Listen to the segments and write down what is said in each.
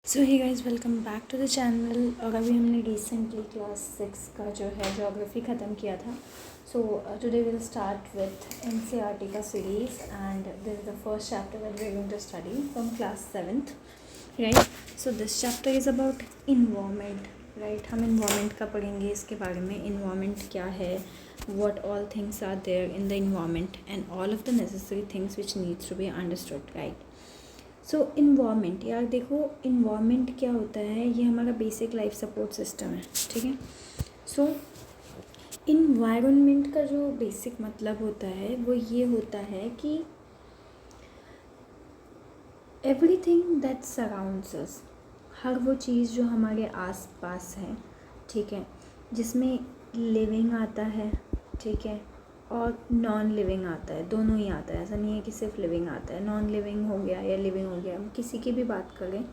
So hey guys, welcome back to the channel. और अभी हमने रिसेंटली क्लास 6 का जो है ज्योग्राफी ख़त्म किया था। So today will start with NCERT का series and this is the first chapter that we are going to study from class 7th, right. So this chapter is about environment, right. हम environment का पढ़ेंगे, इसके बारे में environment क्या है, what all things are there in the environment and all of the necessary things which needs to be understood, right। So environment, यार देखो इन्वायरमेंट क्या होता है, ये हमारा बेसिक लाइफ सपोर्ट सिस्टम है, ठीक है। सो इन्वायरमेंट का जो बेसिक मतलब होता है वो ये होता है कि एवरीथिंग दैट सराउंड्स अस, हर वो चीज़ जो हमारे आस पास है, ठीक है, जिसमें लिविंग आता है, ठीक है, और नॉन लिविंग आता है, दोनों ही आता है। ऐसा नहीं है कि सिर्फ लिविंग आता है, नॉन लिविंग हो गया या लिविंग हो गया, हम किसी की भी बात करें,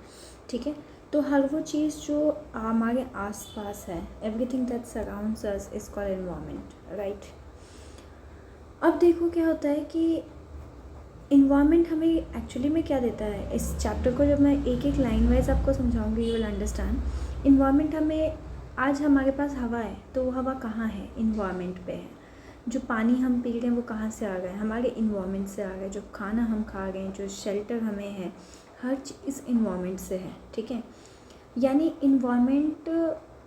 ठीक है। तो हर वो चीज़ जो हमारे आसपास है, everything that surrounds us is called environment, right. अब देखो क्या होता है कि इन्वायरमेंट हमें एक्चुअली में क्या देता है। इस चैप्टर को जब मैं एक एक लाइन वाइज आपको समझाऊंगी, यू विल अंडरस्टैंड। इन्वायरमेंट हमें, आज हमारे पास हवा है, तो वो हवा कहाँ है, इन्वायरमेंट पे है। जो पानी हम पी रहे हैं वो कहाँ से आ रहा है, हमारे इन्वायरमेंट से आ रहा है। जो खाना हम खा रहे हैं, जो शेल्टर हमें है, हर चीज़ इन्वायरमेंट से है, ठीक है। यानी इन्वायरमेंट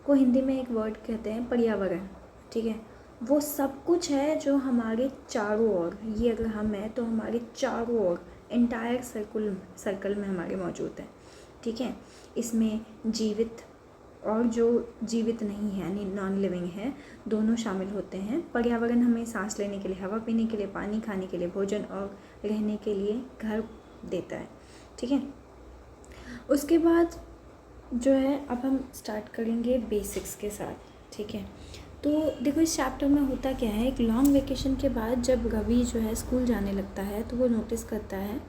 को हिंदी में एक वर्ड कहते हैं पर्यावरण, ठीक है। वो सब कुछ है जो हमारे चारों ओर, ये अगर हम हैं तो हमारे चारों ओर एंटायर सर्कल में हमारे मौजूद है, ठीक है। इसमें जीवित और जो जीवित नहीं है यानी नॉन लिविंग है, दोनों शामिल होते हैं। पर्यावरण हमें सांस लेने के लिए, हवा पीने के लिए, पानी खाने के लिए, भोजन और रहने के लिए घर देता है, ठीक है। उसके बाद जो है, अब हम स्टार्ट करेंगे बेसिक्स के साथ, ठीक है। तो देखो इस चैप्टर में होता क्या है, एक लॉन्ग वेकेशन के बाद जब रवि जो है स्कूल जाने लगता है तो वो नोटिस करता है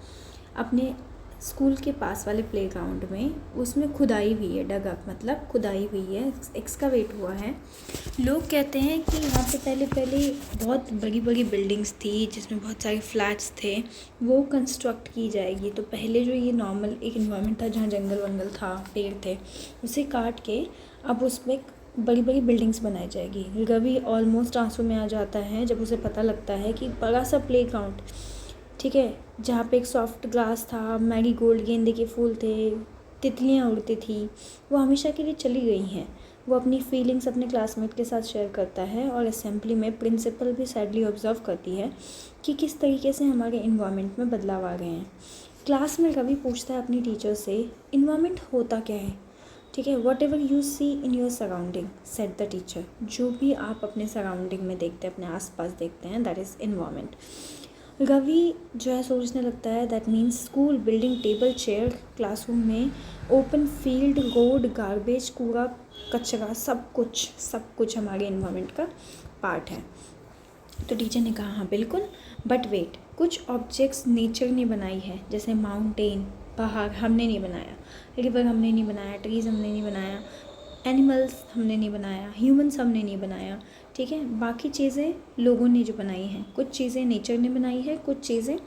अपने स्कूल के पास वाले प्लेग्राउंड में, उसमें खुदाई हुई है, डगअप मतलब खुदाई हुई है, एक्सकावेट हुआ है। लोग कहते हैं कि यहाँ पे पहले बहुत बड़ी बड़ी बिल्डिंग्स थी जिसमें बहुत सारे फ्लैट्स थे, वो कंस्ट्रक्ट की जाएगी। तो पहले जो ये नॉर्मल एक इन्वायरमेंट था जहाँ जंगल वंगल था, पेड़ थे, उसे काट के अब उसमें बड़ी बड़ी बिल्डिंग्स बनाई जाएगी। रवि ऑलमोस्ट आंसू में आ जाता है जब उसे पता लगता है कि बड़ा सा प्लेग्राउंड, ठीक है, जहाँ पे एक सॉफ्ट ग्रास था, मैरीगोल्ड गेंदे के फूल थे, तितलियाँ उड़ती थी, वो हमेशा के लिए चली गई हैं। वो अपनी फीलिंग्स अपने क्लासमेट के साथ शेयर करता है और असेंबली में प्रिंसिपल भी सैडली ऑब्जर्व करती है कि किस तरीके से हमारे इन्वायरमेंट में बदलाव आ गए हैं। क्लास में रवि पूछता है अपनी टीचर से, इन्वायरमेंट होता क्या है, ठीक है। Whatever you see in your surrounding, set the teacher, जो भी आप अपने सराउंडिंग में देखते हैं, अपने आसपास देखते हैं, दैट इज़ इन्वायरमेंट। रवि जो है सोचने लगता है, that means school, building, table, chair, classroom में ओपन फील्ड, रोड, गार्बेज, कूड़ा कचरा, सब कुछ हमारे इन्वायरमेंट का पार्ट है। तो टीचर ने कहा हाँ बिल्कुल, बट वेट, कुछ ऑब्जेक्ट्स नेचर ने बनाई है, जैसे माउंटेन, पहाड़ हमने नहीं बनाया, रिवर हमने नहीं बनाया, ट्रीज़ हमने नहीं बनाया, एनिमल्स हमने नहीं बनाया, ह्यूमंस हमने नहीं बनाया, ठीक है। बाकी चीज़ें लोगों ने जो बनाई हैं, कुछ चीज़ें नेचर ने बनाई है, कुछ चीज़ें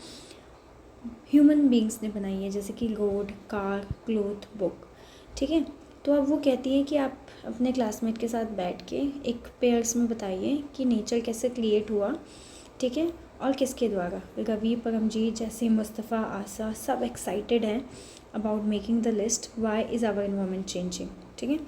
ह्यूमन बींग्स ने बनाई है, जैसे कि रोड, कार, क्लोथ, बुक, ठीक है। तो अब वो कहती है कि आप अपने क्लासमेट के साथ बैठ के एक पेयर्स में बताइए कि नेचर कैसे क्रिएट हुआ, ठीक है, और किसके द्वारा। रवि, परमजीत, जैसे, मुस्तफ़ा, आशा, सब एक्साइटेड हैं about making the list, why is our environment changing, ठीक है,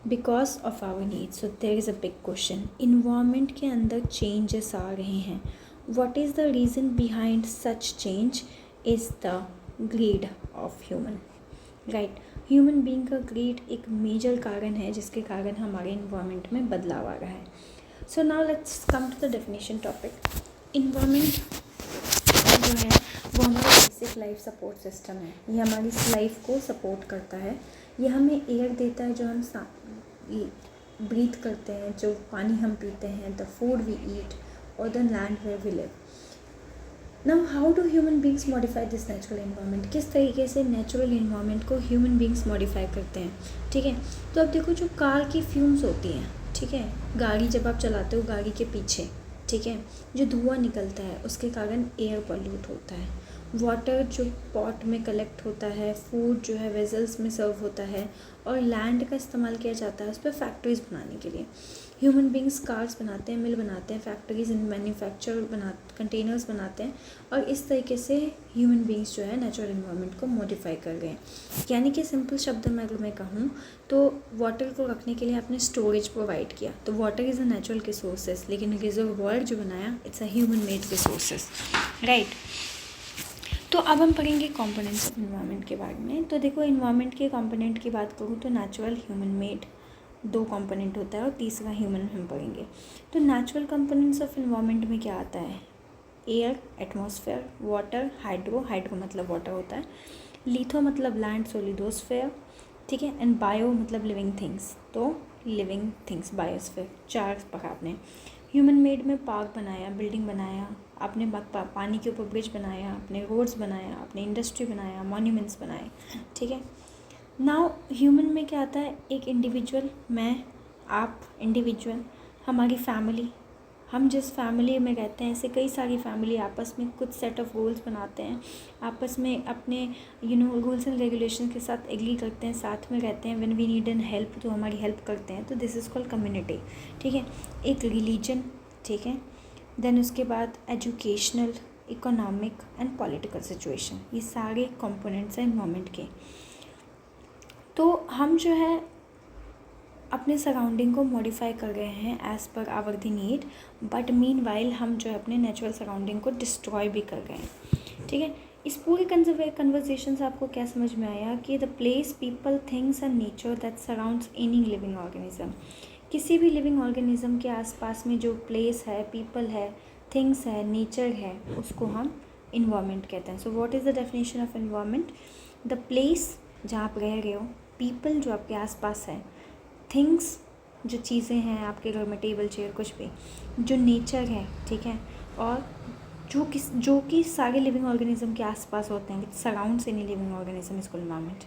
because of our needs. So there is a big question, environment के अंदर चेंजेस आ रहे हैं, what is the reason behind such change, is the greed of human, right. Human being का greed एक major कारण है जिसके कारण हमारे इन्वायरमेंट में बदलाव आ रहा है। So now let's come to the definition topic. Environment जो है वो हमारा बेसिक लाइफ सपोर्ट सिस्टम है, ये हमारी लाइफ को सपोर्ट करता है। ये हमें एयर देता है जो हम ब्रीथ करते हैं, जो पानी हम पीते हैं, द फूड वी ईट, और the land where we live. Now how do human beings modify this natural environment, किस तरीके से नेचुरल इन्वायरमेंट को ह्यूमन बींग्स मॉडिफाई करते हैं, ठीक है। तो अब देखो, जो कार की फ्यूम्स होती हैं, ठीक है, गाड़ी जब आप चलाते हो, गाड़ी के पीछे, ठीक है, जो धुआं निकलता है उसके कारण एयर पॉल्यूट होता है। वाटर जो पॉट में कलेक्ट होता है, फूड जो है वेजल्स में सर्व होता है, और लैंड का इस्तेमाल किया जाता है उस पर फैक्ट्रीज़ बनाने के लिए। ह्यूमन बींग्स कार्स बनाते हैं, मिल बनाते हैं, फैक्ट्रीज इन मैन्युफैक्चर कंटेनर्स बनाते हैं, और इस तरीके से ह्यूमन बींग्स जो है नेचुरल इन्वायरमेंट को मॉडिफाई कर गए हैं। यानी कि सिंपल शब्द में अगर मैं कहूँ तो वाटर को रखने के लिए आपने स्टोरेज प्रोवाइड किया, तो water is a natural resources, लेकिन रिजर्वॉयर जो बनाया it's a human made resources, right. तो अब हम पढ़ेंगे कंपोनेंट्स ऑफ इन्वायरमेंट के बारे में। तो देखो, इन्वायरमेंट के कंपोनेंट की बात करूँ तो नेचुरल, ह्यूमन मेड, 2 कंपोनेंट होता है, और तीसरा ह्यूमन हम पढ़ेंगे। तो नेचुरल कंपोनेंट्स ऑफ इन्वायरमेंट में क्या आता है? एयर, एटमॉस्फेयर, वाटर, हाइड्रो मतलब वाटर होता है, लिथो मतलब लैंड, सो लिथोस्फेयर, ठीक है, एंड बायो मतलब लिविंग थिंग्स, तो लिविंग थिंग्स, बायोस्फेयर। 4 पढ़ा आपने। ह्यूमन मेड में पार्क बनाया, बिल्डिंग बनाया, आपने पानी के ऊपर ब्रिज बनाया, आपने रोड्स बनाया, आपने इंडस्ट्री बनाया, मॉन्यूमेंट्स बनाए, ठीक है। नाउ ह्यूमन में क्या आता है? एक इंडिविजुअल, मैं, आप, इंडिविजुअल, हमारी फैमिली, हम जिस फैमिली में रहते हैं ऐसे कई सारी फैमिली आपस में कुछ सेट ऑफ रूल्स बनाते हैं, आपस में अपने रूल्स एंड रेगुलेशन के साथ एग्री करते हैं, साथ में रहते हैं। When we need an help तो हमारी हेल्प करते हैं, तो दिस इज़ कॉल्ड कम्युनिटी, ठीक है। एक रिलीजन, ठीक है। देन उसके बाद educational, economic and political situation, ये सारे कंपोनेंट्स हैं इन्वायरमेंट के। तो हम जो है अपने सराउंडिंग को मॉडिफाई कर रहे हैं as per hour the need, but mean while हम जो है अपने नेचुरल सराउंडिंग को डिस्ट्रॉय भी कर रहे हैं, ठीक है। इस पूरे कन्वर्सेशन से आपको क्या समझ में आया कि the place, people, things and nature that surrounds any living organism, किसी भी लिविंग ऑर्गेनिज्म के आसपास में जो प्लेस है, पीपल है, थिंग्स है, नेचर है, उसको हम इन्वायरमेंट कहते हैं। सो what is the definition of environment? The place जहाँ आप रह रहे हो, पीपल जो आपके आसपास है, थिंग्स जो चीज़ें हैं आपके घर में, टेबल चेयर कुछ भी, जो नेचर है, ठीक है, और जो कि सारे लिविंग ऑर्गेनिज्म के आसपास होते हैं, surrounds any living organism is called environment.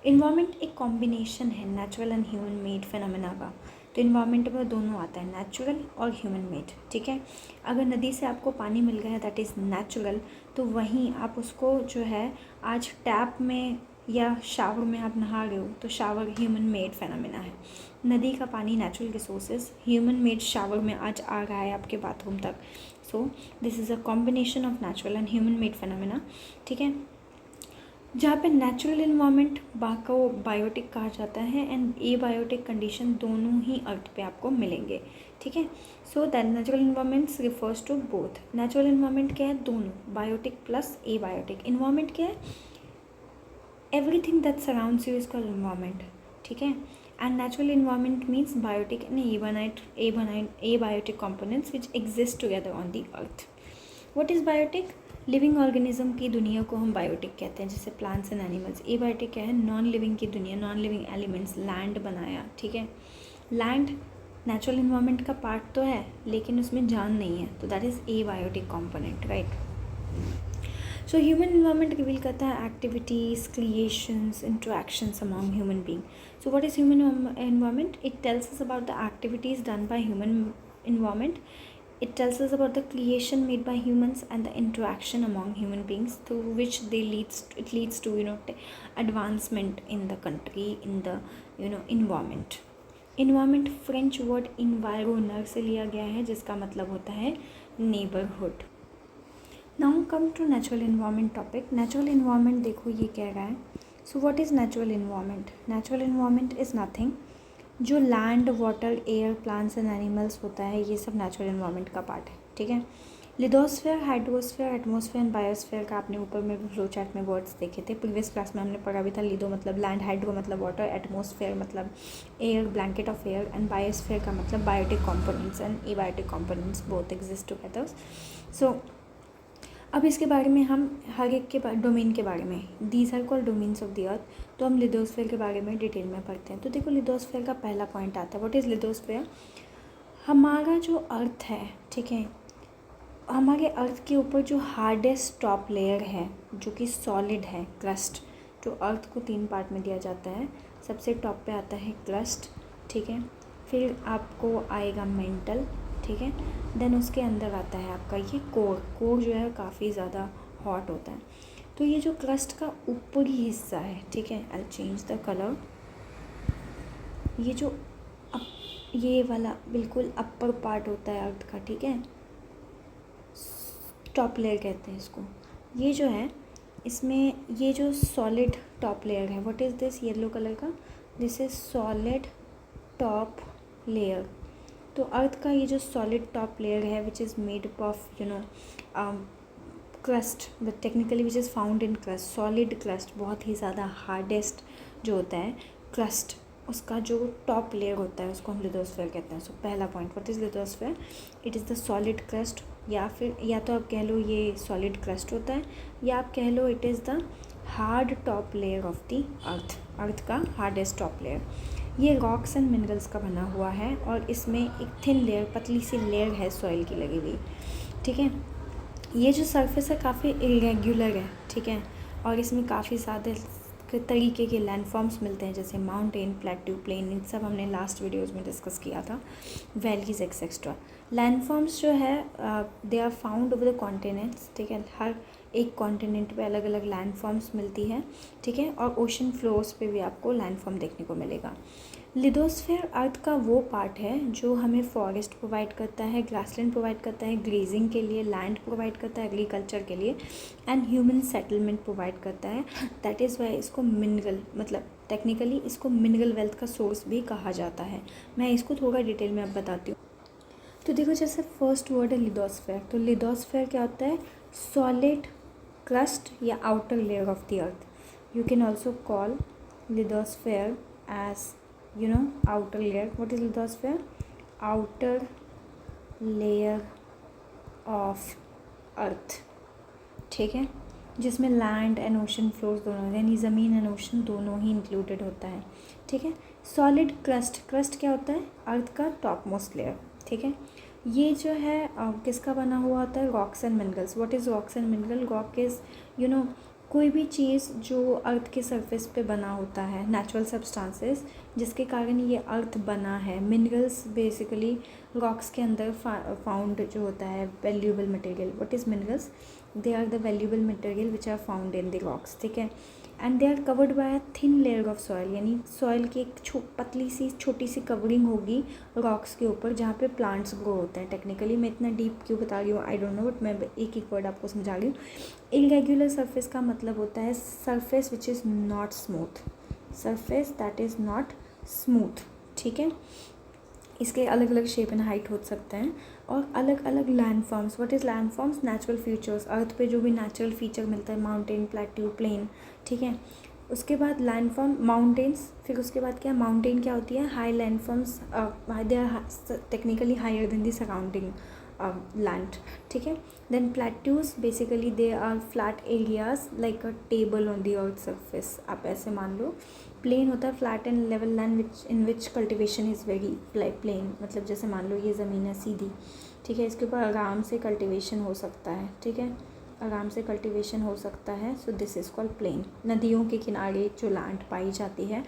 Environment एक कॉम्बिनेशन है natural and human made phenomena का। तो इन्वायरमेंट में दोनों आता है, नेचुरल और ह्यूमन मेड, ठीक है। अगर नदी से आपको पानी मिल गया है दैट इज़ नेचुरल, तो वहीं आप उसको जो है आज टैप में या शावर में आप नहा रहे हो, तो शावर ह्यूमन मेड फिनोमेना है। नदी का पानी natural resources, human made shower में आज आ रहा है आपके बाथरूम तक। सो this is a combination of natural and human made phenomena, ठीक है। जहाँ पे नेचुरल इन्वायरमेंट को बायोटिक कहा जाता है एंड ए बायोटिक कंडीशन दोनों ही अर्थ पे आपको मिलेंगे, ठीक है। So that natural environments refers to both. Natural environment क्या है? दोनों, biotic plus abiotic. Environment क्या है? Everything that surrounds you is called environment, ठीक है। And natural environment means biotic and abiotic components which exist together on the earth. What is biotic? Living organism की दुनिया को हम biotic कहते हैं, जैसे plants and animals. Abiotic क्या है? नॉन लिविंग की दुनिया, नॉन लिविंग एलिमेंट्स, लैंड बनाया, ठीक है। लैंड नेचुरल इन्वायरमेंट का पार्ट तो है लेकिन उसमें जान नहीं है, तो that is a biotic component, right. So human environment reveal करता है activities, creations, interactions among human being. So what is human environment? It tells us about the activities done by human environment. It tells us about the creation made by humans and the interaction among human beings through which it leads to advancement in the country, in the environment. Environment French word environner से लिया गया है जिसका मतलब होता है neighborhood. Now come to natural environment topic. Natural environment देखो ये कह रहा है. So what is natural environment? Natural environment is nothing. जो land, water, air, plants and animals होता है ये सब नेचुरल इन्वायरमेंट का पार्ट है, ठीक है। Lithosphere, hydrosphere, atmosphere and biosphere का आपने ऊपर में फ्लो चार्ट में वर्ड्स देखे थे, प्रीवियस क्लास में हमने पढ़ा भी था। लिथो मतलब लैंड, हाइड्रो मतलब वाटर, एटमॉस्फेयर मतलब air, blanket of air, and biosphere का मतलब biotic components and abiotic components both exist together. So अब इसके बारे में हम हर एक के डोमेन के बारे में, these are called domains of the earth, तो हम लिथोस्फेयर के बारे में डिटेल में पढ़ते हैं। तो देखो लिथोस्फेयर का पहला पॉइंट आता है, व्हाट इज़ लिथोस्फेयर? हमारा जो अर्थ है, ठीक है, हमारे अर्थ के ऊपर जो हार्डेस्ट टॉप लेयर है जो कि सॉलिड है, क्रस्ट, तो अर्थ को 3 पार्ट में दिया जाता है। सबसे टॉप पे आता है क्रस्ट, ठीक है, फिर आपको आएगा मेंटल, ठीक है, देन उसके अंदर आता है आपका ये कोर जो है काफ़ी ज़्यादा हॉट होता है। तो ये जो क्रस्ट का ऊपरी हिस्सा है, ठीक है, आई चेंज द कलर, ये जो ये वाला बिल्कुल अपर पार्ट होता है अर्थ का, ठीक है, टॉप लेयर कहते हैं इसको। ये जो है इसमें ये जो सॉलिड टॉप लेयर है, what is this, yellow colour का, this is solid top layer. तो अर्थ का ये जो सॉलिड टॉप लेयर है which is made up of crust, but technically which is found in crust, solid crust, बहुत ही ज़्यादा हार्डेस्ट जो होता है क्रस्ट, उसका जो टॉप लेयर होता है उसको हम लिथोस्फीयर कहते हैं। सो पहला point, what is lithosphere, it is the solid crust, या फिर या तो आप कह लो ये सॉलिड क्रस्ट होता है, या आप कह लो it is the hard top layer of the earth, earth का हार्डेस्ट टॉप लेयर। ये रॉक्स एंड मिनरल्स का बना हुआ है और इसमें एक थिन लेयर, पतली सी लेयर है सॉइल की लगी हुई, ठीक है। ये जो सरफेस है काफ़ी इरेगुलर है, ठीक है, और इसमें काफ़ी ज़्यादा तरीके के लैंडफॉर्म्स मिलते हैं, जैसे माउंटेन, प्लेट्यू, प्लेन, इन सब हमने लास्ट वीडियोज़ में डिस्कस किया था, वैलीज एक्सेट्रा। लैंडफॉर्म्स जो है they are found over the continents, ठीक है, हर एक कॉन्टिनेंट पे अलग अलग लैंडफॉर्म्स मिलती है, ठीक है, और ओशन फ्लोर्स पे भी आपको लैंडफॉर्म देखने को मिलेगा। लिथोस्फीयर अर्थ का वो पार्ट है जो हमें फॉरेस्ट प्रोवाइड करता है, ग्रासलैंड प्रोवाइड करता है, ग्रेजिंग के लिए लैंड प्रोवाइड करता है, एग्रीकल्चर के लिए, एंड ह्यूमन सेटलमेंट प्रोवाइड करता है। दैट इज़ वाई इसको मिनरल, मतलब टेक्निकली इसको मिनरल वेल्थ का सोर्स भी कहा जाता है। मैं इसको थोड़ा डिटेल में अब बताती हूँ। तो देखो, जैसे फर्स्ट वर्ड है लिथोस्फीयर, तो लिथोस्फीयर क्या होता है, सॉलिड क्रस्ट या outer layer of the earth. You can also call lithosphere as outer layer. What is lithosphere? Outer layer of earth, ठीक है, जिसमें लैंड एंड ओशन फ्लोर्स दोनों, यानी ज़मीन एंड ओशन दोनों ही इंक्लूडेड होता है, ठीक है। सॉलिड क्रस्ट, क्रस्ट क्या होता है, अर्थ का टॉप मोस्ट लेयर, ठीक है। ये जो है किसका बना हुआ होता है, rocks and minerals. What is rocks and mineral, rock is कोई भी चीज़ जो अर्थ के सरफेस पे बना होता है, नेचुरल सब्सटेंसेस जिसके कारण ये अर्थ बना है। मिनरल्स बेसिकली रॉक्स के अंदर फाउंड जो होता है valuable material. What is minerals, they are the valuable material which are found in the rocks, ठीक है, and they are covered by a thin layer of soil, यानी सॉइल की एक पतली सी छोटी सी कवरिंग होगी रॉक्स के ऊपर जहाँ पे प्लांट्स ग्रो होते हैं। टेक्निकली मैं इतना डीप क्यों बता रही हूँ आई डोंट नो, बट मैं एक एक वर्ड आपको समझा रही हूँ। इरेगुलर सरफेस का मतलब होता है surface which is not smooth, surface that is not smooth, ठीक है। इसके अलग अलग शेप एंड हाइट हो सकते हैं और अलग अलग landforms. What is landforms, natural features, earth पे जो भी नेचुरल फीचर मिलता है, माउंटेन, प्लेट्यू, प्लेन, ठीक है। उसके बाद लैंडफॉर्म, माउंटेन्स, फिर उसके बाद क्या, माउंटेन क्या होती है, high landforms, they are technically higher than the surrounding land, ठीक है। Then plateaus, basically they are flat areas like a table on the earth surface, आप ऐसे मान लो। प्लेन होता है flat and level land which in which cultivation is very plain, मतलब जैसे मान लो ये ज़मीन है सीधी, ठीक है, इसके ऊपर आराम से कल्टिवेशन हो सकता है, ठीक है, आराम से कल्टिवेशन हो सकता है। So this is called plain. नदियों के किनारे जो लैंड पाई जाती है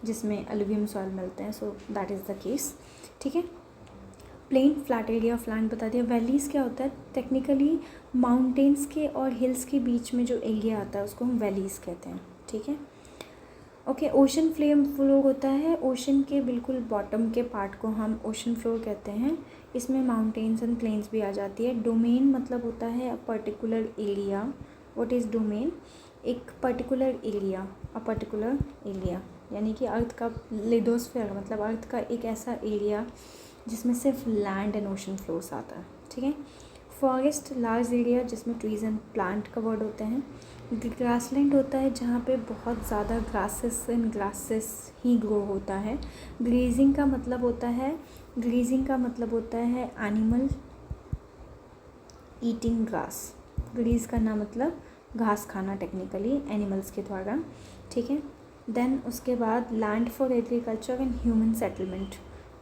जिसमें अलुवियम सॉइल मिलते हैं, so that is the case, ठीक है। Plain, flat area of land बता दिया। वैलीज़ क्या होता है, टेक्निकली माउंटेन्स के और हिल्स के बीच में जो एरिया आता है उसको हम वैलीज़ कहते हैं, ठीक है। ओके, ओशन फ्लोर होता है, ओशन के बिल्कुल बॉटम के पार्ट को हम ओशन फ्लोर कहते हैं। इसमें माउंटेन्स एंड प्लेन्स भी आ जाती है। डोमेन मतलब होता है a particular area. What is domain, एक particular area, a particular area, यानी कि अर्थ का लिथोस्फीयर मतलब अर्थ का एक ऐसा एरिया जिसमें सिर्फ लैंड एंड ओशन फ्लोर्स आता है, ठीक है। फॉरेस्ट, लार्ज एरिया जिसमें ट्रीज एंड प्लांट कवर्ड होते हैं। ग्रासलैंड होता है जहाँ पे बहुत ज़्यादा ग्रासेस ही ग्रो होता है। ग्रेजिंग का मतलब होता है एनिमल ईटिंग ग्रास। ग्रीज करना मतलब घास खाना, टेक्निकली एनिमल्स के द्वारा, ठीक है। देन उसके बाद land for agriculture and human settlement,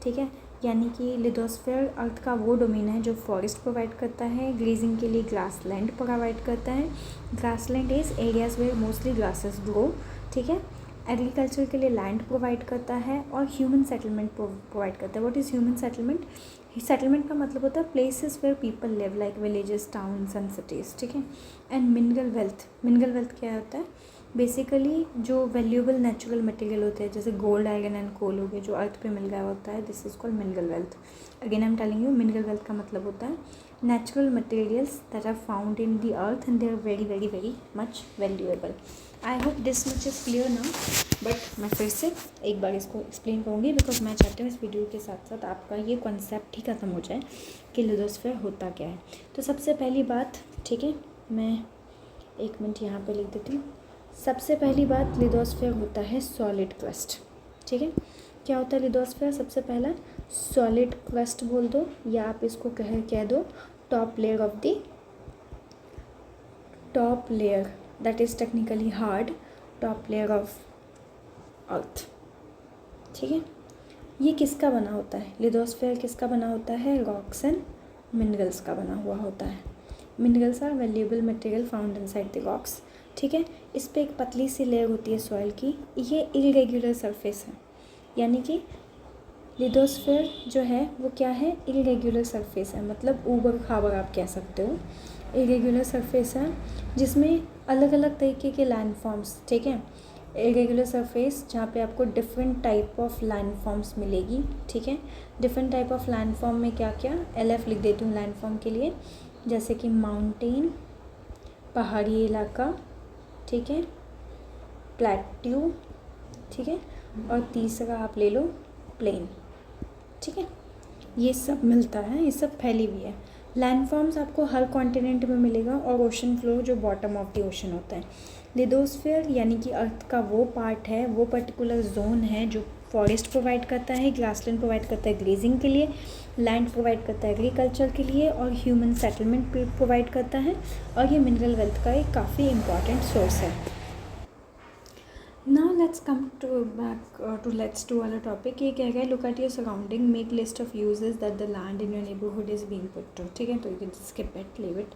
ठीक है, यानी कि लिथोस्फीयर अर्थ का वो डोमेन है जो फॉरेस्ट प्रोवाइड करता है, ग्रेजिंग के लिए ग्रासलैंड प्रोवाइड करता है। Grassland is areas where mostly grasses grow, ठीक है। एग्रीकल्चर के लिए लैंड प्रोवाइड करता है और ह्यूमन सेटलमेंट प्रोवाइड करता है। What is human settlement? Settlement का मतलब होता है places where people live, like villages, towns and cities, ठीक है। And mineral wealth, mineral wealth क्या होता है? बेसिकली जो वैल्यूएबल नेचुरल मटेरियल होते हैं जैसे गोल्ड, आयरन एंड कोल हो गए, जो अर्थ पे मिल गया होता है, this is called mineral wealth. Again I am telling you, mineral wealth का मतलब होता है natural materials that are found in the earth and they are very very very much valuable. I hope this much is clear now, but मैं फिर से एक बार इसको explain करूँगी बिकॉज मैं चाहती हूँ इस वीडियो के साथ साथ आपका ये कॉन्सेप्ट ही ख़त्म हो जाए कि लिथोस्फीयर होता क्या है। तो सबसे पहली बात, ठीक है, मैं एक मिनट यहाँ पे लिख देती हूँ। सबसे पहली बात, लिथोस्फीयर होता है सॉलिड क्रस्ट, ठीक है। क्या होता है लिथोस्फीयर? सबसे पहला सॉलिड क्रस्ट बोल दो या आप इसको कह दो top layer of the top layer that is technically hard top layer of earth, ठीक है। ये किसका बना होता है? लिथोस्फीयर किसका बना होता है? रॉक्स एंड मिनरल्स का बना हुआ होता है। Minerals are valuable material found inside the rocks, ठीक है। इस पर एक पतली सी लेयर होती है सॉइल की, ये इरेगुलर सरफेस है, यानी कि लिथोस्फीयर जो है वो क्या है? इरेगुलर सरफेस है, मतलब ऊबड़ खाबड़ आप कह सकते हो। इरेगुलर सरफेस है जिसमें अलग अलग तरीके के लैंडफॉर्म्स, ठीक है। इरेगुलर सरफेस जहाँ पे आपको डिफरेंट टाइप ऑफ लैंडफॉर्म्स मिलेगी, ठीक है। डिफरेंट टाइप ऑफ लैंडफॉर्म में क्या क्या, LF लिख देती हूँ लैंडफॉर्म के लिए, जैसे कि माउंटेन, पहाड़ी इलाका, ठीक है, प्लेट्यू, ठीक है, और तीसरा आप ले लो प्लेन, ठीक है। ये सब मिलता है, ये सब फैली हुई है। लैंडफॉर्म्स आपको हर कॉन्टिनेंट में मिलेगा और ओशन फ्लोर जो बॉटम ऑफ द ओशन होता है। लिथोस्फीयर यानी कि अर्थ का वो पार्ट है, वो पर्टिकुलर जोन है जो फॉरेस्ट प्रोवाइड करता है, ग्रासलैंड प्रोवाइड करता है ग्रेजिंग के लिए, लैंड प्रोवाइड करता है एग्रीकल्चर के लिए और ह्यूमन सेटलमेंट प्रोवाइड करता है, और ये मिनरल वेल्थ का एक काफ़ी इम्पॉर्टेंट सोर्स है। Now let's come to back to let's do our topic। ये कह रहा है look at your surrounding, make list of uses that the land in your neighborhood is being put to, ठीक है। तो you can skip it, leave it।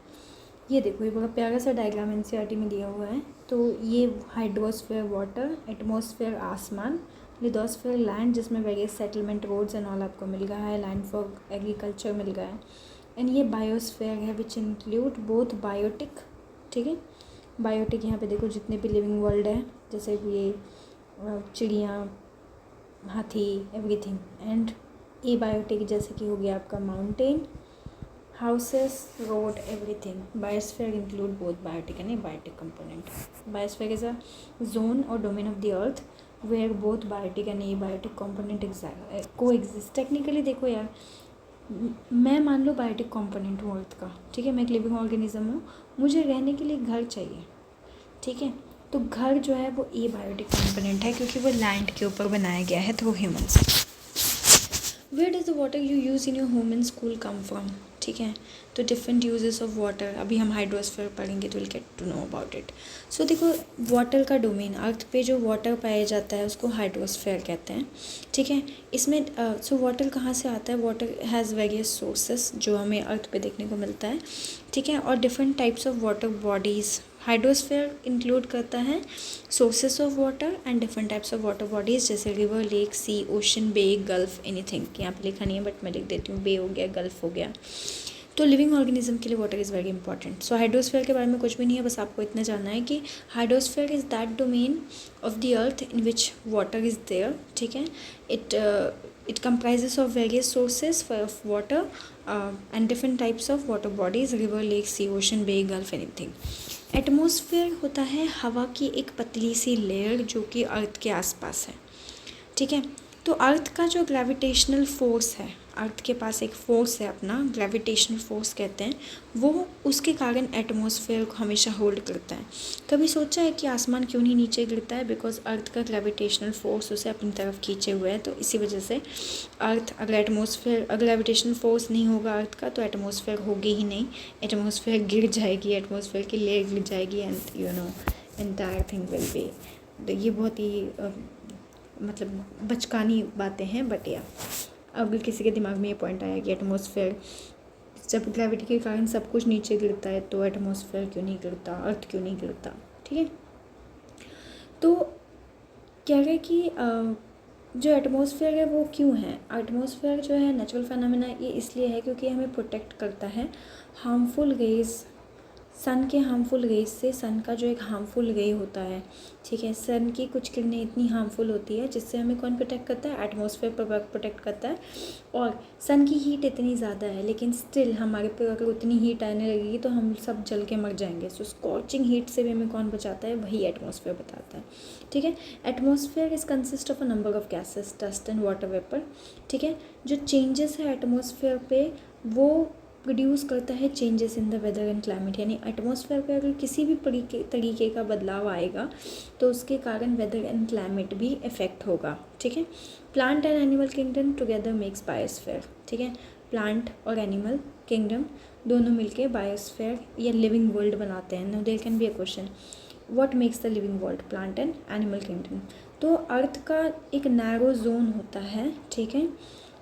ये देखो, ये बड़ा प्यारा सा डायग्राम NCERT में दिया हुआ है। तो ये हाइड्रोस्फीयर वाटर, एटमॉस्फेयर आसमान, लिथोस्फीयर लैंड जिसमें various settlement roads and all आपको मिल गया है, लैंड फॉर एग्रीकल्चर मिल गया है, एंड ये बायोस्फीयर है विच इंक्लूड बोथ बायोटिक, ठीक है। बायोटिक यहाँ पे देखो जितने भी लिविंग वर्ल्ड है, जैसे ये चिड़ियाँ, हाथी, एवरीथिंग, एंड ए बायोटिक जैसे कि हो गया आपका mountain, houses, road, everything. Biosphere include both biotic and abiotic component. Biosphere is a zone और domain of the earth where both biotic and abiotic component coexist. Technically देखो यार, मैं मान लो बायोटिक कंपोनेंट हूँ अर्थ का, ठीक है, मैं एक लिविंग ऑर्गेनिज्म हूँ, मुझे रहने के लिए घर चाहिए, ठीक है। तो घर जो है वो ए बायोटिक कंपोनेंट है क्योंकि वो लैंड के ऊपर बनाया गया है through humans. Where does the water you use in your home and school come from, ठीक है। तो डिफरेंट यूजेस ऑफ वाटर, अभी हम हाइड्रोस्फीयर पढ़ेंगे तो will get to know about it. So देखो, वाटर का डोमेन, अर्थ पे जो वाटर पाया जाता है उसको हाइड्रोस्फीयर कहते हैं, ठीक है। इसमें सो वाटर कहाँ से आता है? वाटर हैज़ वेरियस सोर्सेस जो हमें अर्थ पे देखने को मिलता है, ठीक है, और different types of water bodies. Hydrosphere include करता है sources of water and different types of water bodies जैसे रिवर, लेक, सी, ओशन, बे, गल्फ, एनीथिंग। यहाँ पे लिखा नहीं है बट मैं लिख देती हूँ, बे हो गया, गल्फ हो गया। तो लिविंग ऑर्गेनिज्म के लिए water is very important. So hydrosphere के बारे में कुछ भी नहीं है, बस आपको इतना जानना है कि hydrosphere is that domain of the earth in which water is there, ठीक है। It comprises of various sources of water and different types of water bodies, river, lake, sea, ocean, bay, gulf, anything। Atmosphere होता है हवा की एक पतली सी layer जो कि अर्थ के आसपास है, ठीक है। तो अर्थ का जो ग्रेविटेशनल फोर्स है, अर्थ के पास एक फोर्स है अपना, ग्रेविटेशनल फोर्स कहते हैं, वो उसके कारण एटमॉस्फेयर को हमेशा होल्ड करता है। कभी सोचा है कि आसमान क्यों नहीं नीचे गिरता है? बिकॉज अर्थ का ग्रेविटेशनल फोर्स उसे अपनी तरफ खींचे हुए है, तो इसी वजह से अर्थ, अगर ग्रेविटेशनल फोर्स नहीं होगा अर्थ का तो एटमॉस्फेयर होगी ही नहीं, एटमॉस्फेयर गिर जाएगी, एटमॉस्फेयर की लेयर गिर जाएगी and you know entire thing will be. ये बहुत ही मतलब बचकानी बातें हैं, बट या अगर किसी के दिमाग में ये पॉइंट आया कि एटमॉस्फेयर जब ग्रेविटी के कारण सब कुछ नीचे गिरता है तो एटमॉस्फेयर क्यों नहीं गिरता, अर्थ क्यों नहीं गिरता, ठीक है। तो कह रहे कि जो एटमॉस्फेयर है वो क्यों है, एटमॉस्फेयर जो है नेचुरल फिनोमेना ये इसलिए है क्योंकि हमें प्रोटेक्ट करता है हार्मफुल रेज, सन के हार्मफुल रेज से। सन का जो एक हार्मफुल रे होता है, ठीक है, सन की कुछ किरणें इतनी हार्मफुल होती है जिससे हमें कौन प्रोटेक्ट करता है, एटमॉस्फेयर प्रोटेक्ट करता है। और सन की हीट इतनी ज़्यादा है लेकिन स्टिल हमारे पे अगर उतनी हीट आने लगेगी तो हम सब जल के मर जाएंगे। सो स्कॉचिंग हीट से भी हमें कौन बचाता है, वही एटमॉस्फेयर बताता है, ठीक है। Atmosphere is consist of a number of gases, dust and water vapour, ठीक है। जो चेंजेस है एटमॉस्फेयर पे वो प्रोड्यूस करता है changes in the weather and climate, यानी एटमॉस्फेयर पे अगर किसी भी तरीके का बदलाव आएगा तो उसके कारण वेदर एंड क्लाइमेट भी इफेक्ट होगा, ठीक है। Plant and animal kingdom together makes biosphere, ठीक है। प्लांट और एनिमल किंगडम दोनों मिलके बायोस्फेयर या लिविंग वर्ल्ड बनाते हैं। Now there can be a question, what makes the living world, plant and animal kingdom. तो अर्थ का एक नैरो जोन होता है, ठीक है,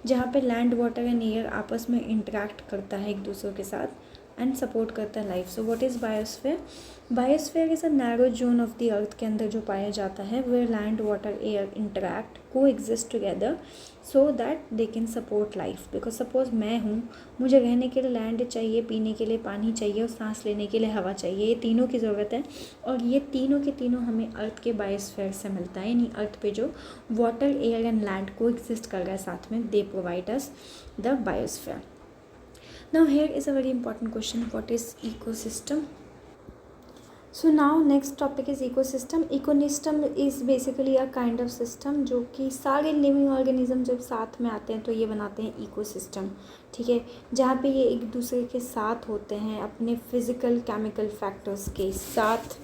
जहाँ पे लैंड वाटर एंड एयर आपस में इंटरेक्ट करता है एक दूसरे के साथ एंड सपोर्ट करता है life. So what is biosphere, biosphere is a narrow zone of the earth के अंदर जो पाया जाता है where land water air interact coexist together so that they can support life. Because suppose मैं हूँ, मुझे रहने के लिए लैंड चाहिए, पीने के लिए पानी चाहिए और सांस लेने के लिए हवा चाहिए, ये तीनों की ज़रूरत है। और ये तीनों के तीनों हमें अर्थ के बायोस्फेयर से मिलता है, यानी अर्थ पे जो वाटर एयर एंड लैंड को एग्जिस्ट कर रहा है साथ में, they provide us the biosphere. Now here is a very important question, what is ecosystem. So now next topic is ecosystem. Ecosystem is basically a kind of system जो कि सारे living organism जब साथ में आते हैं तो ये बनाते हैं इकोसिस्टम, ठीक है, जहाँ पे ये एक दूसरे के साथ होते हैं अपने फिज़िकल केमिकल फैक्टर्स के साथ,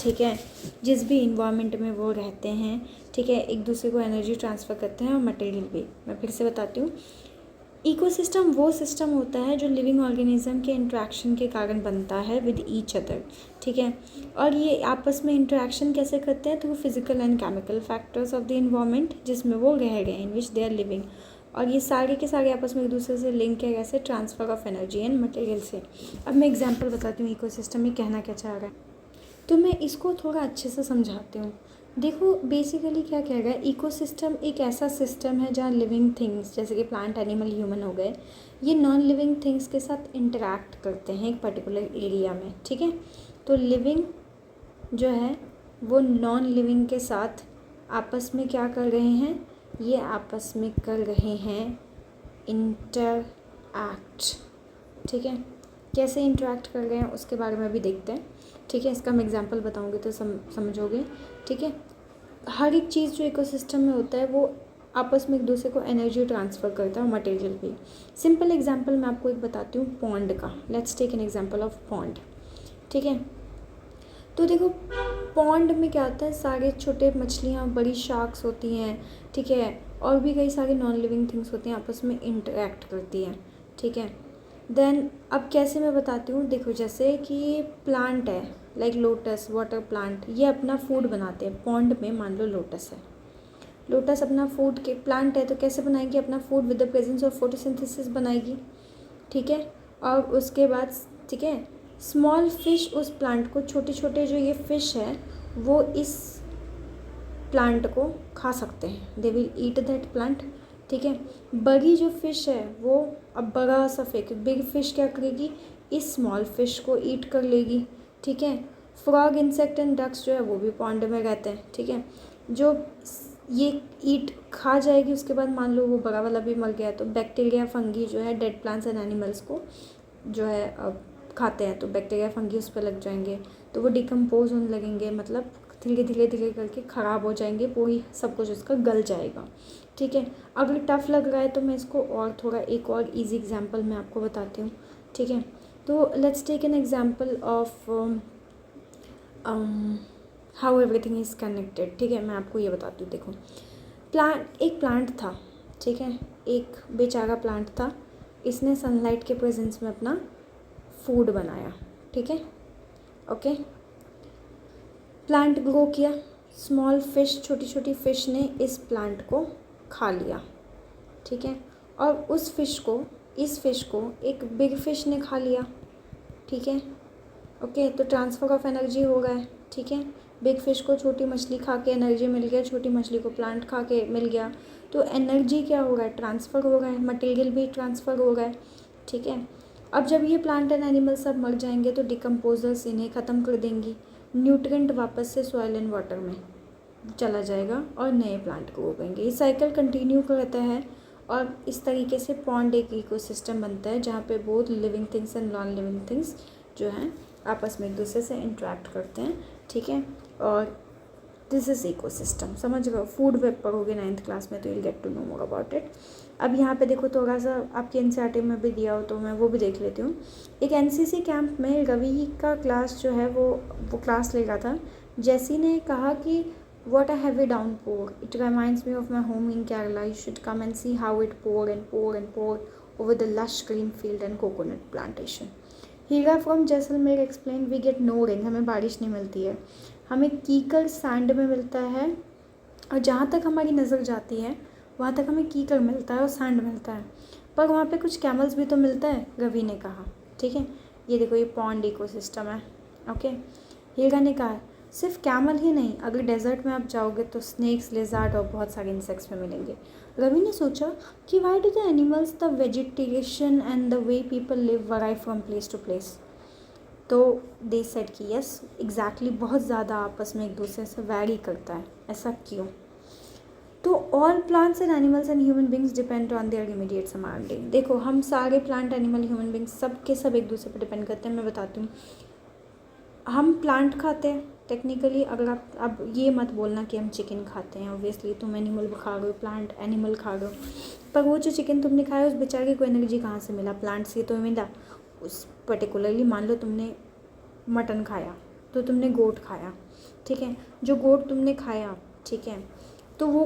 ठीक है, जिस भी इन्वायरमेंट में वो रहते हैं, ठीक है, एक दूसरे को एनर्जी ट्रांसफ़र करते हैं और मटेरियल भी। मैं फिर से बताती हूँ, इकोसिस्टम वो सिस्टम होता है जो लिविंग ऑर्गेनिज्म के इंट्रैक्शन के कारण बनता है विद ईच अदर, ठीक है। और ये आपस में इंट्रैक्शन कैसे करते हैं, तो वो physical and chemical factors of the environment जिसमें वो रह रहे हैं, इन विच दे आर लिविंग, और ये सारे के सारे आपस में एक दूसरे से लिंक है कैसे, transfer of energy and material से। अब मैं एग्जांपल बताती हूँ इकोसिस्टम में कहना क्या चाह रहा है, तो मैं इसको थोड़ा अच्छे से समझाती हूँ। देखो बेसिकली क्या कह रहा है, इकोसिस्टम एक ऐसा सिस्टम है जहाँ लिविंग थिंग्स जैसे कि प्लांट, एनिमल, ह्यूमन हो गए, ये नॉन लिविंग थिंग्स के साथ इंटरेक्ट करते हैं एक पर्टिकुलर एरिया में, ठीक है। तो लिविंग जो है वो नॉन लिविंग के साथ आपस में क्या कर रहे हैं, ये आपस में कर रहे हैं इंटरएक्ट, ठीक है। कैसे इंटरेक्ट कर रहे हैं उसके बारे में भी देखते हैं, ठीक है। इसका मैं एग्जांपल बताऊंगी तो समझोगे, ठीक है। हर एक चीज़ जो इकोसिस्टम में होता है वो आपस में एक दूसरे को एनर्जी ट्रांसफ़र करता है और मटेरियल भी। सिंपल एग्जांपल मैं आपको एक बताती हूँ पॉन्ड का। Let's take an example of pond, ठीक है। तो देखो पॉन्ड में क्या होता है, सारे छोटे मछलियाँ, बड़ी शार्क्स होती हैं, ठीक है, और भी कई सारे नॉन लिविंग थिंग्स होती हैं, आपस में इंटरेक्ट करती हैं, ठीक है। देन अब कैसे मैं बताती हूँ, देखो जैसे कि ये प्लांट है लाइक लोटस, वाटर प्लांट, ये अपना फूड बनाते हैं पॉन्ड में। मान लो लोटस है, लोटस अपना फूड के प्लांट है तो कैसे बनाएगी अपना food, with the presence of photosynthesis बनाएगी, ठीक है। और उसके बाद, ठीक है, स्मॉल फिश उस प्लांट को, छोटे छोटे जो ये फिश है वो इस प्लांट को खा सकते हैं, they will eat that plant, ठीक है। बड़ी जो फिश है वो, अब बड़ा सा बिग फिश क्या करेगी, इस स्मॉल फिश को ईट कर लेगी, ठीक है। फ्रॉग, इंसेक्ट एंड डक्स जो है वो भी पॉन्ड में रहते हैं, ठीक है। जो ये ईट खा जाएगी उसके बाद मान लो वो बड़ा वाला भी मर गया तो बैक्टीरिया, फंगी जो है डेड प्लांट्स एंड एनिमल्स को जो है खाते हैं, तो बैक्टीरिया, फंगी उस पर लग जाएंगे तो वो डिकम्पोज होने लगेंगे, मतलब धीरे धीरे धीरे करके ख़राब हो जाएंगे, पूरी सब कुछ उसका गल जाएगा, ठीक है। अगर टफ़ लग रहा है तो मैं इसको और थोड़ा एक और इजी एग्जांपल मैं आपको बताती हूँ, ठीक है। तो let's take an example of how everything is connected, ठीक है। मैं आपको ये बताती हूँ, देखो एक प्लांट था, ठीक है, एक बेचारा प्लांट था, इसने सनलाइट के प्रेजेंस में अपना फूड बनाया, ठीक है, ओके। प्लांट ग्रो किया, स्मॉल फिश, छोटी छोटी फिश ने इस प्लांट को खा लिया, ठीक है। और उस फिश को, इस फिश को एक बिग फिश ने खा लिया, ठीक है, ओके। तो ट्रांसफ़र ऑफ एनर्जी हो गया है, ठीक है। बिग फिश को छोटी मछली खा के एनर्जी मिल गया, छोटी मछली को प्लांट खा के मिल गया। तो एनर्जी क्या हो रहा है, ट्रांसफ़र हो रहा है, मटेरियल भी ट्रांसफ़र हो रहा है, ठीक है। अब जब ये प्लांट एंड एनिमल सब मर जाएंगे तो डिकम्पोजर्स इन्हें ख़त्म कर देंगी, न्यूट्रिएंट वापस से सॉइल एंड वाटर में चला जाएगा और नए प्लांट को उगाएंगे। ये साइकिल कंटिन्यू रहता है और इस तरीके से पॉन्ड एक इकोसिस्टम बनता है जहाँ पे both living things and non living things जो हैं आपस में एक दूसरे से इंटरेक्ट करते हैं, ठीक है। और दिस इज़ इकोसिस्टम, समझ गए। फूड वेब पढ़ोगे 9th क्लास में तो you will get to know more about it. अब यहाँ पे देखो थोड़ा सा आपके एनसीईआरटी में भी दिया हो तो मैं वो भी देख लेती हूँ। एक एनसीसी कैंप में रवि का क्लास जो है वो क्लास ले रहा था। जैसी ने कहा कि what a heavy downpour, it reminds me of my home in Kerala, you should come and see how it poured and poured and poured over the lush green field and coconut plantation. Heera from Jaisalmer explain, we get no rain, हमें बारिश नहीं मिलती है, हमें कीकर sand में मिलता है और जहाँ तक हमारी नज़र जाती है वहाँ तक हमें कीकर मिलता है और सैंड मिलता है, पर वहाँ पे कुछ कैमल्स भी तो मिलता है, रवि ने कहा, ठीक है। ये देखो ये पॉन्ड इकोसिस्टम है, ओके। हीरा ने कहा सिर्फ कैमल ही नहीं, अगर डेजर्ट में आप जाओगे तो स्नेक्स, लेज़ार्ड और बहुत सारे इंसेक्ट्स में मिलेंगे। रवि ने सोचा कि why do the animals, the vegetation and the way people live vary from place to place. तो दे सेड कि यस एग्जैक्टली, बहुत ज़्यादा आपस में एक दूसरे से वैरी करता है, ऐसा क्यों। तो all plants and animals and human beings depend on their immediate surrounding. देखो हम सारे प्लांट, एनिमल, ह्यूमन बींग्स सब के सब एक दूसरे पर डिपेंड करते हैं। मैं बताती हूँ, हम प्लांट खाते हैं टेक्निकली, अगर आप अब ये मत बोलना कि हम चिकन खाते हैं, ऑब्वियसली तुम एनिमल खा रहे हो, प्लांट एनिमल खा रहे हो, पर वो जो चिकन तुमने खाया उस बेचारे को एनर्जी कहाँ से मिला, प्लांट से तो मिला। उस पर्टिकुलरली मान लो तुमने मटन खाया तो तुमने गोट खाया, ठीक है, जो गोट तुमने खाया, ठीक है, तो वो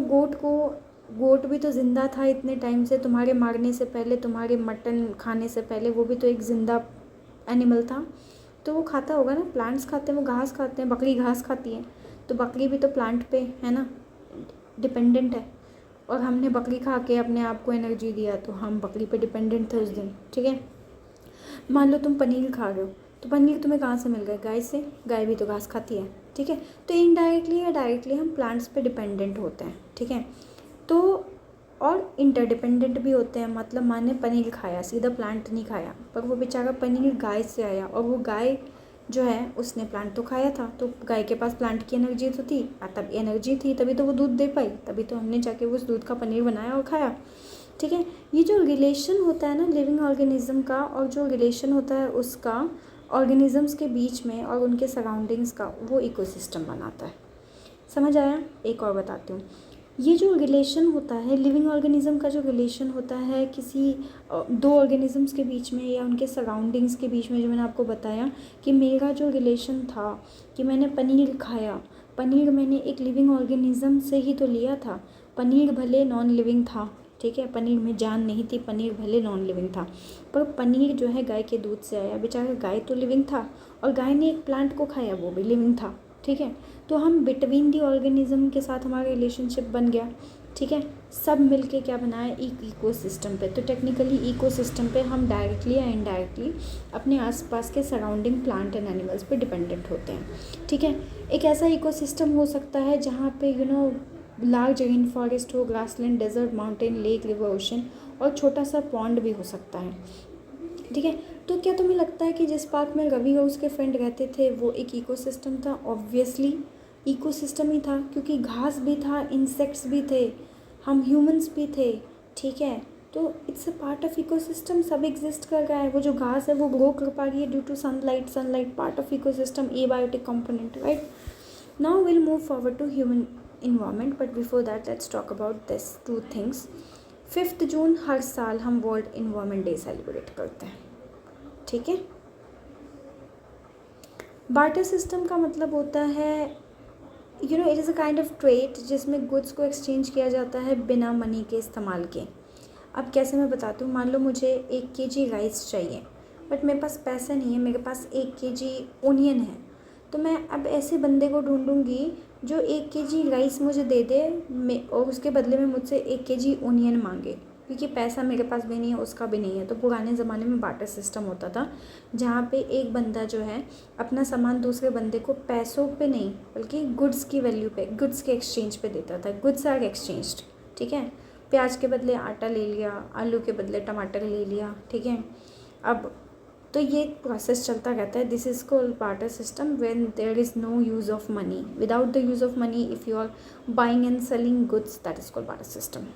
गोट भी तो ज़िंदा था इतने टाइम से, तुम्हारे मारने से पहले, तुम्हारे मटन खाने से पहले वो भी तो एक ज़िंदा एनिमल था, तो वो खाता होगा ना। प्लांट्स खाते हैं, वो घास खाते हैं, बकरी घास खाती है, तो बकरी भी तो प्लांट पे है ना डिपेंडेंट है, और हमने बकरी खा के अपने आप को एनर्जी दिया तो हम बकरी पे डिपेंडेंट थे उस दिन, ठीक है। मान लो तुम पनीर खा रहे हो, तो पनीर तुम्हें कहाँ से मिल गया, गाय से, गाय भी तो घास खाती है, ठीक है। तो इनडायरेक्टली या डायरेक्टली हम प्लांट्स पे डिपेंडेंट होते हैं, ठीक है। तो और इंटरडिपेंडेंट भी होते हैं, मतलब माने पनीर खाया, सीधा प्लांट नहीं खाया, पर वो बेचारा पनीर गाय से आया, और वो गाय जो है उसने प्लांट तो खाया था, तो गाय के पास प्लांट की एनर्जी तो थी, तब एनर्जी थी तभी तो वो दूध दे पाई, तभी तो हमने जाके उस दूध का पनीर बनाया और खाया, ठीक है। ये जो रिलेशन होता है ना लिविंग ऑर्गेनिज्म का, और जो रिलेशन होता है उसका ऑर्गेनिजम्स के बीच में और उनके सराउंडिंग्स का, वो इकोसिस्टम बनाता है। समझ आया। एक और बताती हूँ, ये जो रिलेशन होता है लिविंग ऑर्गेनिज्म का, जो रिलेशन होता है किसी दो ऑर्गेनिजम्स के बीच में या उनके सराउंडिंग्स के बीच में, जो मैंने आपको बताया कि मेरा जो रिलेशन था कि मैंने पनीर खाया, पनीर मैंने एक लिविंग ऑर्गेनिज्म से ही तो लिया था, पनीर भले नॉन लिविंग था, ठीक है, पनीर में जान नहीं थी, पनीर भले नॉन लिविंग था, पर पनीर जो है गाय के दूध से आया, बेचारा गाय तो लिविंग था, और गाय ने एक प्लांट को खाया, वो भी लिविंग था, ठीक है। तो हम बिटवीन दी ऑर्गेनिज्म के साथ हमारा रिलेशनशिप बन गया, ठीक है। सब मिलके क्या बनाया, एक इकोसिस्टम पे। तो टेक्निकली इकोसिस्टम पे हम डायरेक्टली या इनडायरेक्टली अपने आसपास के सराउंडिंग प्लांट एंड एनिमल्स पे डिपेंडेंट होते हैं, ठीक है। एक ऐसा इकोसिस्टम हो सकता है जहाँ पे लार्ज रेन फॉरेस्ट हो, grassland, desert, mountain, lake, river, ocean, और छोटा सा पॉन्ड भी हो सकता है, ठीक है। तो क्या तुम्हें लगता है कि जिस पार्क में रवि और उसके फ्रेंड रहते थे वो एक इकोसिस्टम था? ऑब्वियसली इकोसिस्टम ही था, क्योंकि घास भी था, इंसेक्ट्स भी थे, हम ह्यूमंस भी थे, ठीक है। तो it's a part of ecosystem, सब एग्जिस्ट कर रहा है। वो जो घास है वो ग्रो कर पा रही है due to sunlight part of ecosystem, abiotic component, right. Now will move forward to human environment, but before that let's talk about this two things. 5 जून हर साल हम वर्ल्ड इन्वायरमेंट डे सेलिब्रेट करते हैं, ठीक है। बार्टर सिस्टम का मतलब होता है it is a kind of trade जिसमें गुड्स को एक्सचेंज किया जाता है बिना मनी के इस्तेमाल के। अब कैसे मैं बताती हूँ, मान लो मुझे 1 kg राइस चाहिए, बट मेरे पास पैसा नहीं है, मेरे पास 1 kg ओनियन है, तो मैं अब ऐसे बंदे को ढूंढूंगी जो 1 kg राइस मुझे दे दे और उसके बदले में मुझसे 1 kg ओनियन मांगे, क्योंकि पैसा मेरे पास भी नहीं है, उसका भी नहीं है। तो पुराने ज़माने में बार्टर सिस्टम होता था, जहाँ पे एक बंदा जो है अपना सामान दूसरे बंदे को पैसों पे नहीं बल्कि गुड्स की वैल्यू पे, गुड्स के एक्सचेंज पे देता था। गुड्स आर एक्सचेंज्ड, ठीक है। प्याज के बदले आटा ले लिया, आलू के बदले टमाटर ले लिया, ठीक है। अब तो ये प्रोसेस चलता रहता है। This is called barter system when there is no use of money. Without the use of money if you are buying and selling goods, that is called barter system.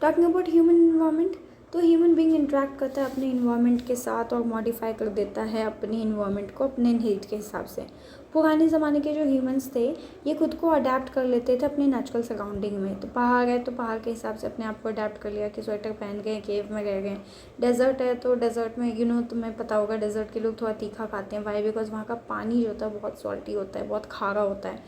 Talking about human environment, तो human being interact करता है अपने environment के साथ और modify कर देता है अपने इन्वायरमेंट को अपने नीड के हिसाब से। पुराने ज़माने के जो ह्यूमंस थे ये खुद को अडेप्ट कर लेते थे अपनी नेचुरल सराउंडिंग में। तो पहाड़ है तो पहाड़ के हिसाब से अपने आप को अडेप्ट कर लिया कि स्वेटर पहन गए, केव में रह गए। डेजर्ट है तो डेजर्ट में तुम्हें पता होगा डेजर्ट के लोग थोड़ा तीखा खाते हैं। वाई? बिकॉज वहाँ का पानी जो होता है बहुत सॉल्टी होता है, बहुत खारा होता है।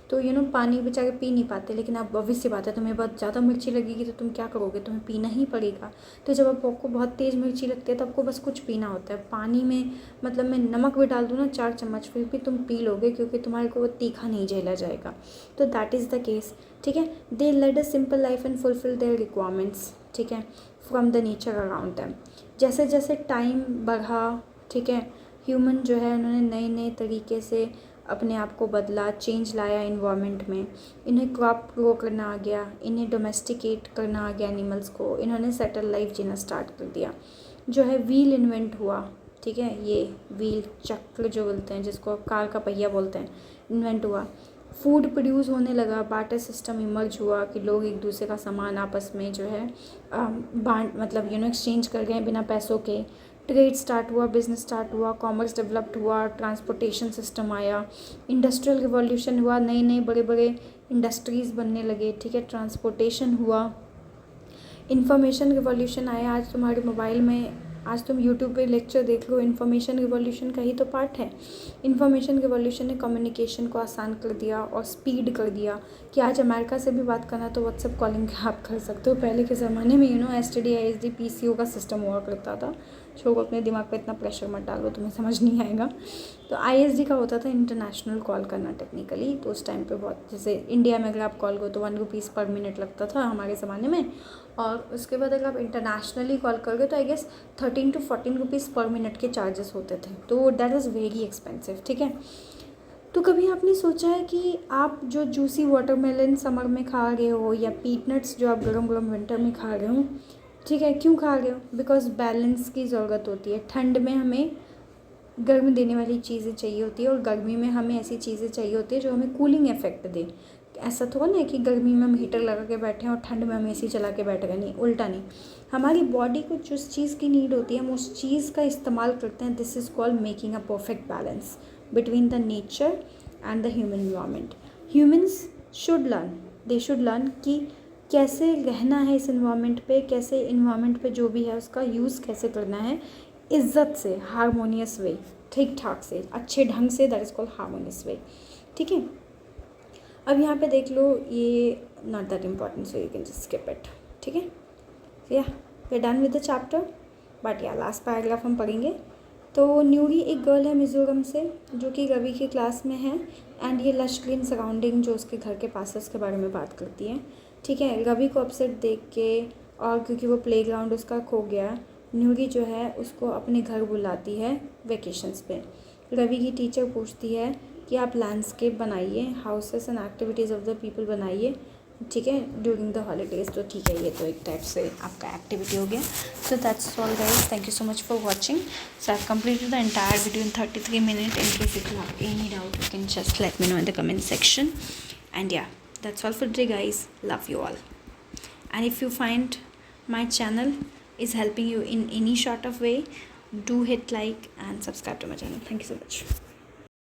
तो पानी बेचारे पी नहीं पाते। लेकिन अब ऑब्वियस सी बात है, तुम्हें बहुत ज़्यादा मिर्ची लगेगी तो तुम क्या करोगे, तुम्हें पीना ही पड़ेगा। तो जब आपको बहुत तेज़ मिर्ची लगती है तो आपको बस कुछ पीना होता है। पानी में मतलब मैं नमक भी डाल दूँ ना 4 चम्मच, फिर भी तुम पी लोगे क्योंकि तुम्हारे को वो तीखा नहीं झेला जाएगा। तो दैट इज़ द केस, ठीक है। They led a simple life and fulfil their requirements, ठीक है, from the nature around them. जैसे जैसे टाइम बढ़ा, ठीक है, ह्यूमन जो है उन्होंने नए नए तरीके से अपने आप को बदला, चेंज लाया इन्वायरमेंट में। इन्हें क्रॉप ग्रो करना आ गया, इन्हें डोमेस्टिकेट करना आ गया एनिमल्स को, इन्होंने सेटल लाइफ जीना स्टार्ट कर दिया। जो है व्हील इन्वेंट हुआ, ठीक है, ये व्हील चक्र जो बोलते हैं, जिसको कार का पहिया बोलते हैं, इन्वेंट हुआ। फूड प्रोड्यूस होने लगा, बार्टर सिस्टम इमर्ज हुआ कि लोग एक दूसरे का सामान आपस में जो है मतलब एक्सचेंज कर गए बिना पैसों के। ट्रेड स्टार्ट हुआ, बिजनेस स्टार्ट हुआ, कॉमर्स डेवलप्ड हुआ, ट्रांसपोर्टेशन सिस्टम आया, इंडस्ट्रियल रिवॉल्यूशन हुआ, नए नए बड़े बड़े इंडस्ट्रीज़ बनने लगे, ठीक है, ट्रांसपोर्टेशन हुआ, इंफॉर्मेशन रिवॉल्यूशन आया। आज तुम्हारे मोबाइल में, आज तुम यूट्यूब पे लेक्चर देख लो, इन्फॉर्मेशन रिवॉल्यूशन का ही तो पार्ट है। इन्फॉर्मेशन रिवॉल्यूशन ने कम्युनिकेशन को आसान कर दिया और स्पीड कर दिया कि आज अमेरिका से भी बात करना तो व्हाट्सएप कॉलिंग आप कर सकते हो। पहले के ज़माने में STD ISD PCO का सिस्टम हुआ करता था। छोड़ो, अपने दिमाग पे इतना प्रेशर मत डालो, तुम्हें समझ नहीं आएगा। तो ISD का होता था इंटरनेशनल कॉल करना टेक्निकली। तो उस टाइम पे बहुत, जैसे इंडिया में अगर आप कॉल करो तो 1 रुपीज़ पर मिनट लगता था हमारे ज़माने में। और उसके बाद अगर आप इंटरनेशनली कॉल करोगे तो I guess 13 to 14 rupees per minute के चार्जेस होते थे। तो दैट इज़ वेरी एक्सपेंसिव, ठीक है। तो कभी आपने सोचा है कि आप जो जूसी वाटरमेलन समर में खा रहे हो या पीनट्स जो आप गरम गरम विंटर में खा रहे हो, ठीक है, क्यों खा रहे हो? बिकॉज बैलेंस की ज़रूरत होती है। ठंड में हमें गर्म देने वाली चीज़ें चाहिए होती है और गर्मी में हमें ऐसी चीज़ें चाहिए होती है जो हमें कूलिंग इफेक्ट दे। ऐसा थोड़ा ना है कि गर्मी में हम हीटर लगा के बैठे हैं और ठंड में हम AC चला के बैठ गए, नहीं, उल्टा नहीं। हमारी बॉडी को जिस चीज़ की नीड होती है हम उस चीज़ का इस्तेमाल करते हैं। This is called making a perfect balance between the nature and the human environment. Humans they should learn कि कैसे रहना है इस इन्वायरमेंट पे, कैसे इन्वायरमेंट पे जो भी है उसका यूज़ कैसे करना है, इज़्ज़त से, हारमोनियस वे, ठीक ठाक से, अच्छे ढंग से, that is called harmonious way, ठीक है। अब यहाँ पे देख लो, ये not that important, so you can just skip it, ठीक है। Yeah we are done with the chapter, but yeah last paragraph हम पढ़ेंगे। तो न्यूरी एक गर्ल है मिज़ोरम से जो कि रवि की क्लास में है, एंड ये लश ग्रीन सराउंडिंग जो उसके घर के पास है उसके बारे में बात करती है, ठीक है। रवि को अपसेट देख के और क्योंकि वो प्लेग्राउंड उसका खो गया, न्यूरी जो है उसको अपने घर बुलाती है वेकेशंस पे। रवि की टीचर पूछती है कि आप लैंडस्केप बनाइए, houses and activities of the people बनाइए, ठीक है, ड्यूरिंग द हॉलीडेज़। तो ठीक है, ये तो एक टाइप से आपका एक्टिविटी हो गया। So that's all guys, thank you so much for watching. So I have completed the entire video in 33 minutes. In case if you have any doubt, you can just let me know in the comment section. And yeah, that's all for today guys. Love you all. And if you find my channel is helping you in any sort of way, do hit like and subscribe to my channel. Thank you so much.